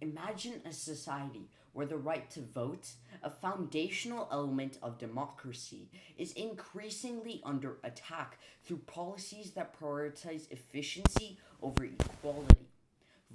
Imagine a society where the right to vote, a foundational element of democracy, is increasingly under attack through policies that prioritize efficiency over equality.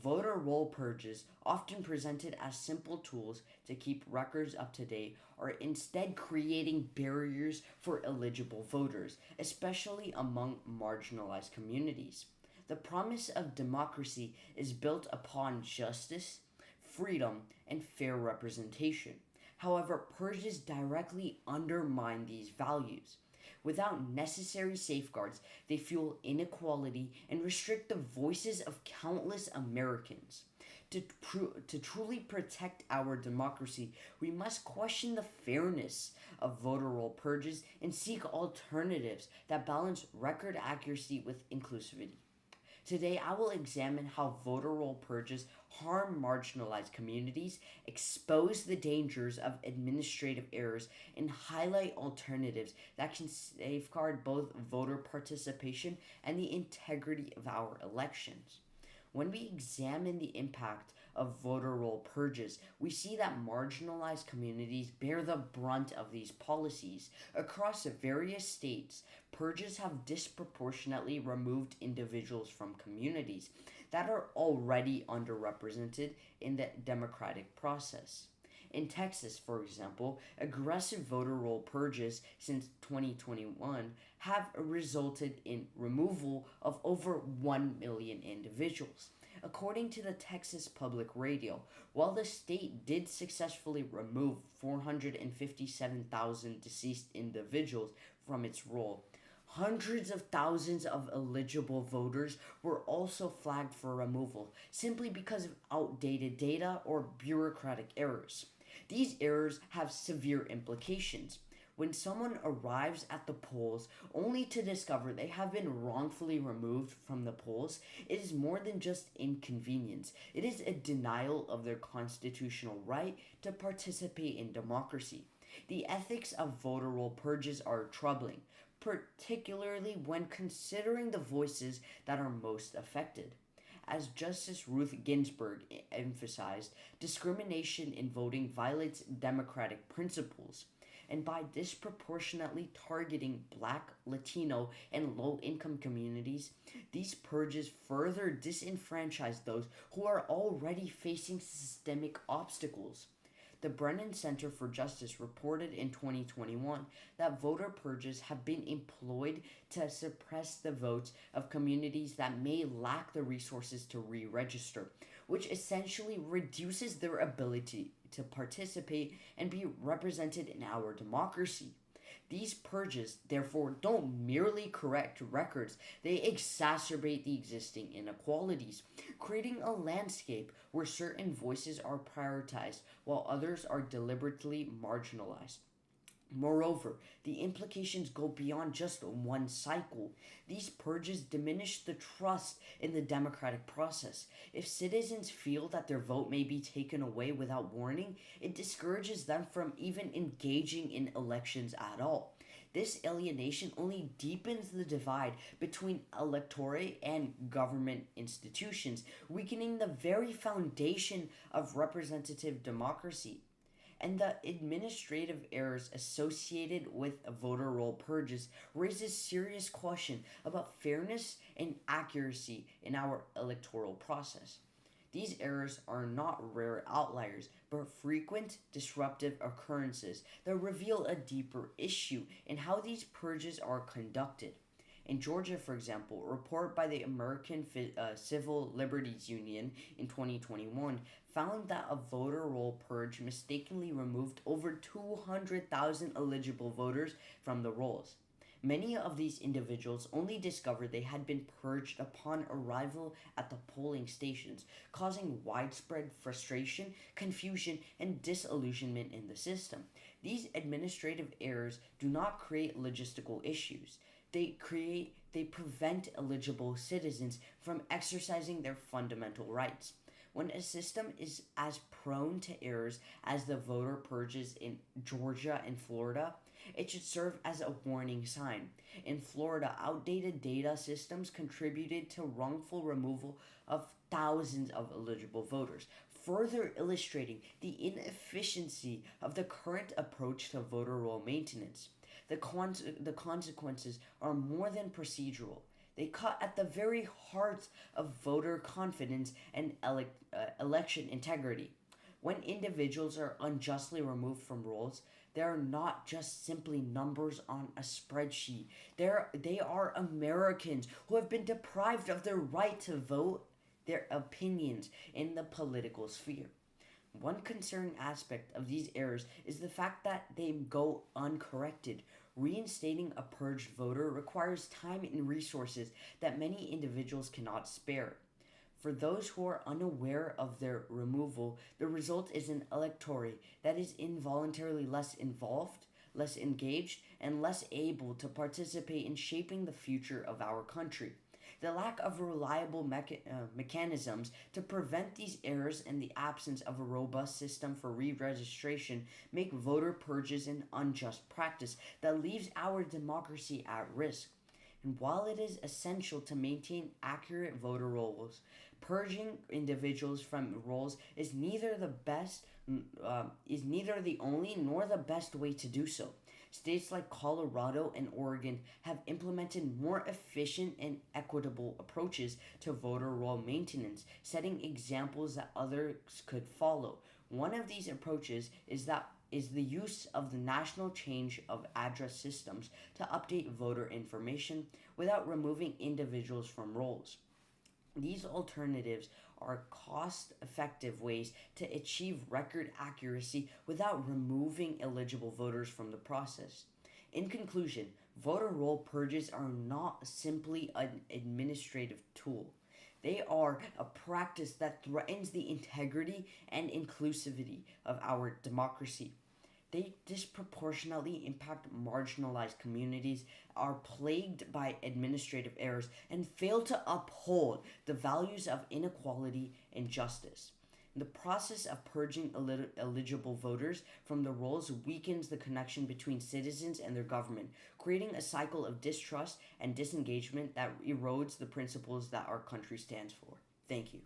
Voter roll purges, often presented as simple tools to keep records up to date, are instead creating barriers for eligible voters, especially among marginalized communities. The promise of democracy is built upon justice, freedom, and fair representation. However, purges directly undermine these values. Without necessary safeguards, they fuel inequality and restrict the voices of countless Americans. To truly protect our democracy, we must question the fairness of voter roll purges and seek alternatives that balance record accuracy with inclusivity. Today, I will examine how voter roll purges harm marginalized communities, expose the dangers of administrative errors, and highlight alternatives that can safeguard both voter participation and the integrity of our elections. When we examine the impact of voter roll purges, we see that marginalized communities bear the brunt of these policies. Across various states, purges have disproportionately removed individuals from communities that are already underrepresented in the democratic process. In Texas, for example, aggressive voter roll purges since 2021 have resulted in removal of over 1 million individuals. According to the Texas Public Radio, while the state did successfully remove 457,000 deceased individuals from its roll, hundreds of thousands of eligible voters were also flagged for removal simply because of outdated data or bureaucratic errors. These errors have severe implications. When someone arrives at the polls only to discover they have been wrongfully removed from the polls, it is more than just inconvenience. It is a denial of their constitutional right to participate in democracy. The ethics of voter roll purges are troubling, particularly when considering the voices that are most affected. As Justice Ruth Ginsburg emphasized, discrimination in voting violates democratic principles, and by disproportionately targeting Black, Latino, and low income communities, these purges further disenfranchise those who are already facing systemic obstacles. The Brennan Center for Justice reported in 2021 that voter purges have been employed to suppress the votes of communities that may lack the resources to re register, which essentially reduces their ability to participate and be represented in our democracy. These purges, therefore, don't merely correct records, they exacerbate the existing inequalities, creating a landscape where certain voices are prioritized while others are deliberately marginalized. Moreover, the implications go beyond just one cycle. These purges diminish the trust in the democratic process. If citizens feel that their vote may be taken away without warning, it discourages them from even engaging in elections at all. This alienation only deepens the divide between electorate and government institutions, weakening the very foundation of representative democracy. And the administrative errors associated with voter roll purges raises serious question about fairness and accuracy in our electoral process. These errors are not rare outliers, but frequent disruptive occurrences that reveal a deeper issue in how these purges are conducted. In Georgia, for example, a report by the American Civil Liberties Union in 2021 found that a voter roll purge mistakenly removed over 200,000 eligible voters from the rolls. Many of these individuals only discovered they had been purged upon arrival at the polling stations, causing widespread frustration, confusion, and disillusionment in the system. These administrative errors do not create logistical issues. They prevent eligible citizens from exercising their fundamental rights. When a system is as prone to errors as the voter purges in Georgia and Florida, It should serve as a warning sign. In Florida, outdated data systems contributed to wrongful removal of thousands of eligible voters, further illustrating the inefficiency of the current approach to voter roll maintenance. The consequences are more than procedural. They cut at the very heart of voter confidence and election integrity. When individuals are unjustly removed from rolls, they are not just simply numbers on a spreadsheet. They are Americans who have been deprived of their right to vote their opinions in the political sphere. One concerning aspect of these errors is the fact that they go uncorrected. Reinstating a purged voter requires time and resources that many individuals cannot spare. For those who are unaware of their removal, the result is an electorate that is involuntarily less involved, less engaged, and less able to participate in shaping the future of our country. The lack of reliable mechanisms to prevent these errors and the absence of a robust system for re-registration make voter purges an unjust practice that leaves our democracy at risk. And while it is essential to maintain accurate voter rolls, purging individuals from rolls is neither the only nor the best way to do so. States like Colorado and Oregon have implemented more efficient and equitable approaches to voter roll maintenance, setting examples that others could follow. One of these approaches is the use of the national change of address systems to update voter information without removing individuals from rolls. These alternatives are cost-effective ways to achieve record accuracy without removing eligible voters from the process. In conclusion, voter roll purges are not simply an administrative tool. They are a practice that threatens the integrity and inclusivity of our democracy. They disproportionately impact marginalized communities, are plagued by administrative errors, and fail to uphold the values of inequality and justice. The process of purging eligible voters from the rolls weakens the connection between citizens and their government, creating a cycle of distrust and disengagement that erodes the principles that our country stands for. Thank you.